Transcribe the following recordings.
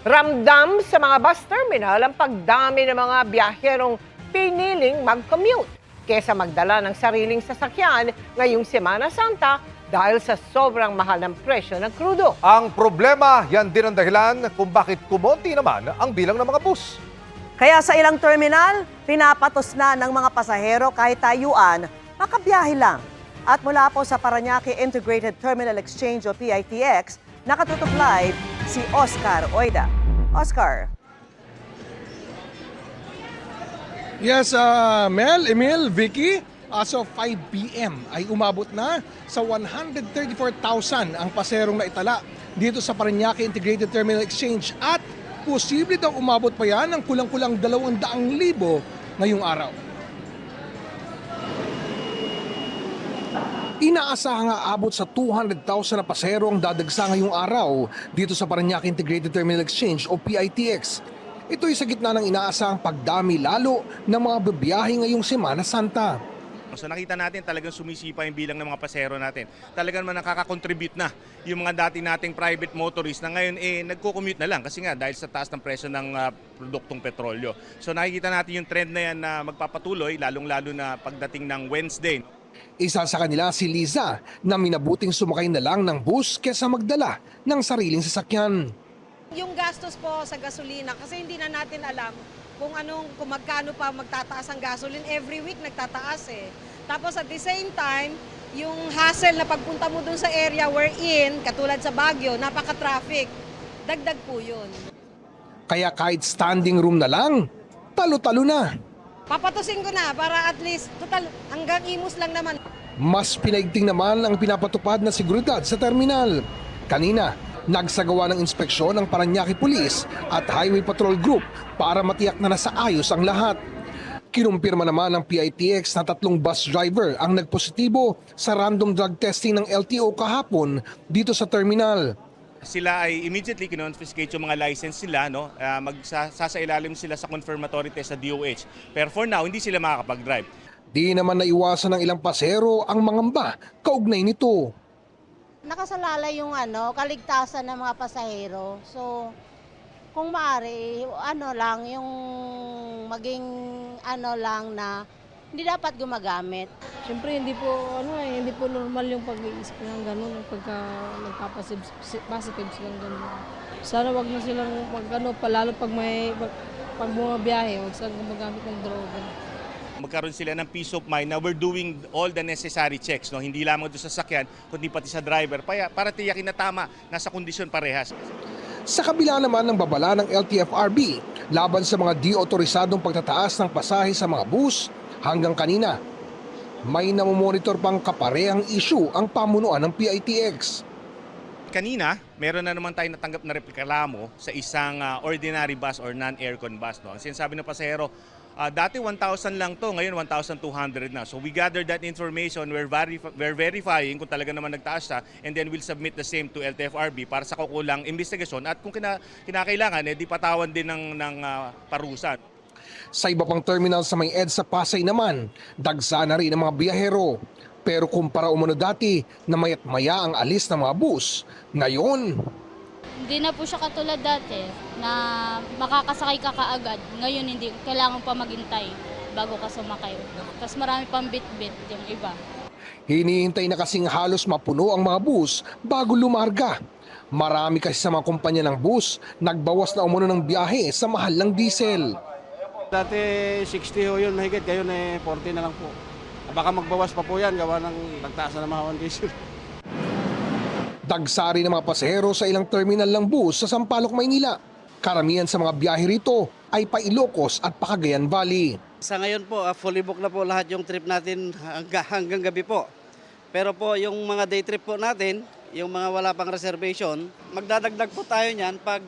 Ramdam sa mga bus terminal ang pagdami ng mga biyaherong piniling mag-commute kesa magdala ng sariling sasakyan ngayong Semana Santa dahil sa sobrang mahal ng presyo ng krudo. Ang problema, yan din ang dahilan kung bakit kumonti naman ang bilang ng mga bus. Kaya sa ilang terminal, pinapatos na ng mga pasahero kahit tayuan, makabiyahe lang. At mula po sa Parañaque Integrated Terminal Exchange o PITX, nakatutok live si Oscar Oida. Oscar. Yes, Mel, Emil, Vicky, as of 5 p.m. ay umabot na sa 134,000 ang paserong naitala dito sa Parañaque Integrated Terminal Exchange at posible daw umabot pa yan ng kulang-kulang 200,000 ngayong araw. Inaasahan nga abot sa 200,000 na pasero ang dadagsa ngayong araw dito sa Parañaque Integrated Terminal Exchange o PITX. Ito'y sa gitna ng inaasahang pagdami lalo ng mga bibiyahe ngayong Semana Santa. So nakita natin talagang sumisipa yung bilang ng mga pasero natin. Talagang naman nakaka-contribute na yung mga dati nating private motorists na ngayon nagko-commute na lang kasi nga dahil sa taas ng presyo ng produktong petrolyo. So nakikita natin yung trend na yan na magpapatuloy lalong-lalo na pagdating ng Wednesday. Isa sa kanila si Liza na minabuting sumakay na lang ng bus kesa magdala ng sariling sasakyan. Yung gastos po sa gasolina kasi hindi na natin alam kung magkano pa magtataas ang gasoline. Every week nagtataas eh. Tapos at the same time, yung hassle na pagpunta mo dun sa area we're in, katulad sa Baguio, napaka-traffic. Dagdag po yun. Kaya kahit standing room na lang, talo-talo na. Papatusin ko na para at least, total, hanggang Imus lang naman. Mas pinaigting naman ang pinapatupad na seguridad sa terminal. Kanina, nagsagawa ng inspeksyon ng Parañaque Police at Highway Patrol Group para matiyak na nasa ayos ang lahat. Kinumpirma naman ng PITX na 3 bus driver ang nagpositibo sa random drug testing ng LTO kahapon dito sa terminal. Sila ay immediately kinonfiscate yung mga license nila, no? Sasailalim sila sa confirmatory test sa DOH. Pero for now, hindi sila makakapag-drive. Di naman naiwasan ng ilang pasero ang mangamba kaugnay nito. Nakasalala yung kaligtasan ng mga pasahero. So, kung maaari, yung maging lang na hindi dapat gumagamit. Siyempre hindi po normal yung pag-iisip ng gano'n pagka nagpapasipids ng gano'n. Sana wag na silang palalo pag mga biyahe, wag silang gumagamit ng droga. Magkaroon sila ng peace of mind na we're doing all the necessary checks, no? Hindi lamang doon sa sasakyan, kundi pati sa driver para tiyakin na tama, nasa kondisyon parehas. Sa kabila naman ng babala ng LTFRB laban sa mga di-otorisadong pagtataas ng pasahe sa mga bus, hanggang kanina, may namomonitor pang kaparehang issue ang pamunuan ng PITX. Kanina, meron na naman tayo natanggap na reklamo sa isang ordinary bus or non-aircon bus. No? Ang sinasabi ng pasahero, dati 1,000 lang to, ngayon 1,200 na. So we gathered that information, we're verifying kung talaga naman nagtaas siya, and then we'll submit the same to LTFRB para sa kukulang investigasyon at kung kinakailangan, di patawan din ng parusa. Sa iba pang terminal sa may EDSA Pasay naman, dagsa na rin ang mga biyahero. Pero kumpara umano dati na mayat maya ang alis ng mga bus, ngayon hindi na po siya katulad dati na makakasakay ka kaagad. Ngayon hindi, kailangan pa maghintay bago ka sumakay. Tapos marami pang bit-bit yung iba. Hinihintay na kasing halos mapuno ang mga bus bago lumarga. Marami kasi sa mga kumpanya ng bus, nagbawas na umano ng biyahe sa mahal ng diesel. Dati 60 ho yun mahigit, ngayon 40 na lang po. Baka magbawas pa po yan, gawa ng nagtaas na naman ang diesel. Dagsari ng mga pasahero sa ilang terminal ng bus sa Sampaloc, Maynila. Karamihan sa mga biyahe rito ay pa Ilocos at pa Cagayan Valley. Sa ngayon po, fully book na po lahat yung trip natin hanggang gabi po. Pero po yung mga day trip po natin, yung mga wala pang reservation, magdadagdag po tayo niyan pag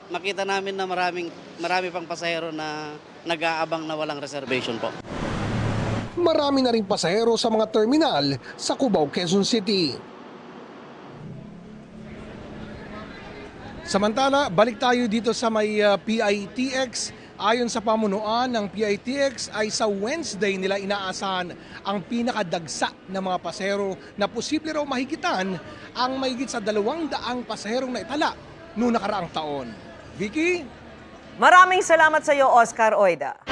makita namin na marami pang pasahero na nag-aabang na walang reservation po. Marami na ring pasahero sa mga terminal sa Cubao, Quezon City. Samantala, balik tayo dito sa may PITX. Ayon sa pamunuan ng PITX ay sa Wednesday nila inaasahan ang pinakadagsa ng mga pasahero na posible raw mahigitan ang mahigit sa 200 pasaherong naitala noong nakaraang taon. Vicky? Maraming salamat sa iyo, Oscar Oida.